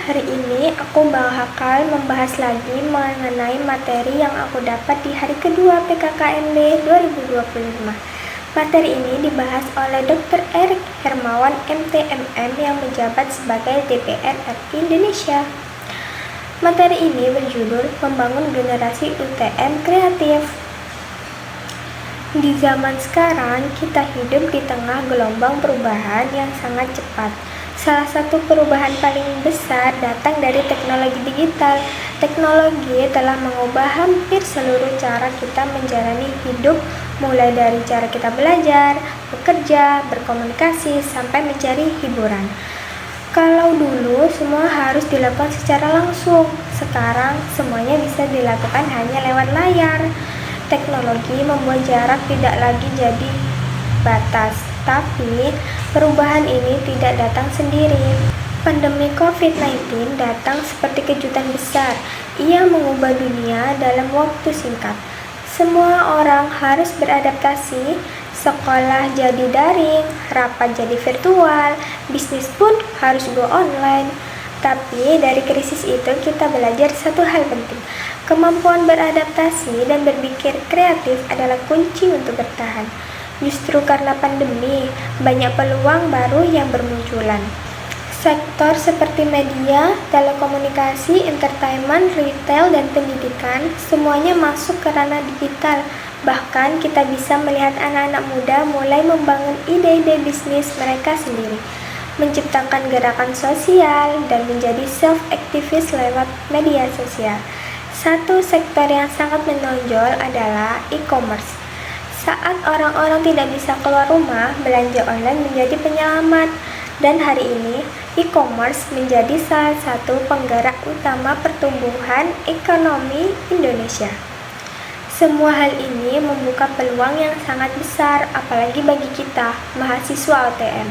Hari ini aku bakal membahas lagi mengenai materi yang aku dapat di hari kedua PKKMB 2025. Materi ini dibahas oleh Dr. Erik Hermawan MTMM yang menjabat sebagai DPR RI Indonesia. Materi ini berjudul Membangun Generasi UTM Kreatif. Di zaman sekarang, kita hidup di tengah gelombang perubahan yang sangat cepat. Salah satu perubahan paling besar datang dari teknologi digital. Teknologi telah mengubah hampir seluruh cara kita menjalani hidup, mulai dari cara kita belajar, bekerja, berkomunikasi, sampai mencari hiburan. Kalau dulu semua harus dilakukan secara langsung, sekarang semuanya bisa dilakukan hanya lewat layar. Teknologi membuat jarak tidak lagi jadi batas, tapi perubahan ini tidak datang sendiri. Pandemi COVID-19 datang seperti kejutan besar. Ia mengubah dunia dalam waktu singkat. Semua orang harus beradaptasi, sekolah jadi daring, rapat jadi virtual, bisnis pun harus go online. Tapi dari krisis itu kita belajar satu hal penting. Kemampuan beradaptasi dan berpikir kreatif adalah kunci untuk bertahan. Justru karena pandemi, banyak peluang baru yang bermunculan. Sektor seperti media, telekomunikasi, entertainment, retail, dan pendidikan, semuanya masuk ke ranah digital. Bahkan kita bisa melihat anak-anak muda mulai membangun ide-ide bisnis mereka sendiri, menciptakan gerakan sosial, dan menjadi self-activist lewat media sosial. Satu sektor yang sangat menonjol adalah e-commerce. Saat orang-orang tidak bisa keluar rumah, belanja online menjadi penyelamat. Dan hari ini, e-commerce menjadi salah satu penggerak utama pertumbuhan ekonomi Indonesia. Semua hal ini membuka peluang yang sangat besar, apalagi bagi kita, mahasiswa UTM.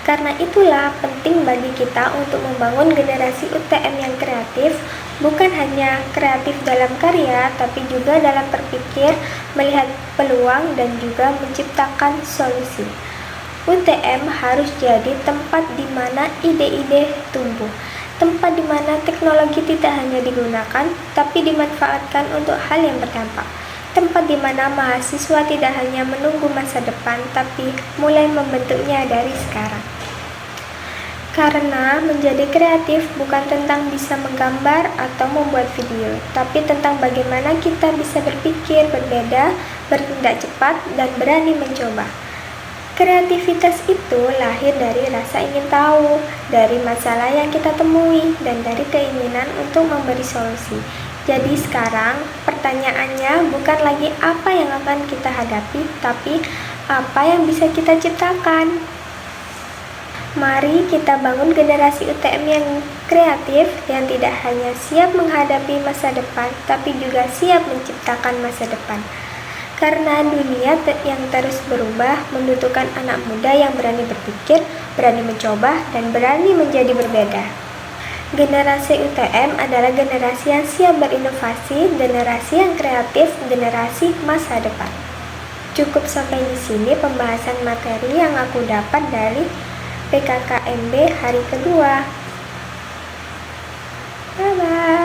Karena itulah penting bagi kita untuk membangun generasi UTM yang kreatif, bukan hanya kreatif dalam karya, tapi juga dalam berpikir, melihat peluang, dan juga menciptakan solusi. UTM harus jadi tempat di mana ide-ide tumbuh, tempat di mana teknologi tidak hanya digunakan, tapi dimanfaatkan untuk hal yang berdampak. Tempat di mana mahasiswa tidak hanya menunggu masa depan, tapi mulai membentuknya dari sekarang. Karena menjadi kreatif bukan tentang bisa menggambar atau membuat video, tapi tentang bagaimana kita bisa berpikir berbeda, bertindak cepat, dan berani mencoba. Kreativitas itu lahir dari rasa ingin tahu, dari masalah yang kita temui, dan dari keinginan untuk memberi solusi. Jadi sekarang pertanyaannya bukan lagi apa yang akan kita hadapi, tapi apa yang bisa kita ciptakan. Mari kita bangun generasi UTM yang kreatif, yang tidak hanya siap menghadapi masa depan, tapi juga siap menciptakan masa depan. Karena dunia yang terus berubah membutuhkan anak muda yang berani berpikir, berani mencoba, dan berani menjadi berbeda. Generasi UTM adalah generasi yang siap berinovasi, generasi yang kreatif, generasi masa depan. Cukup sampai di sini pembahasan materi yang aku dapat dari PKKMB hari kedua. Bye-bye.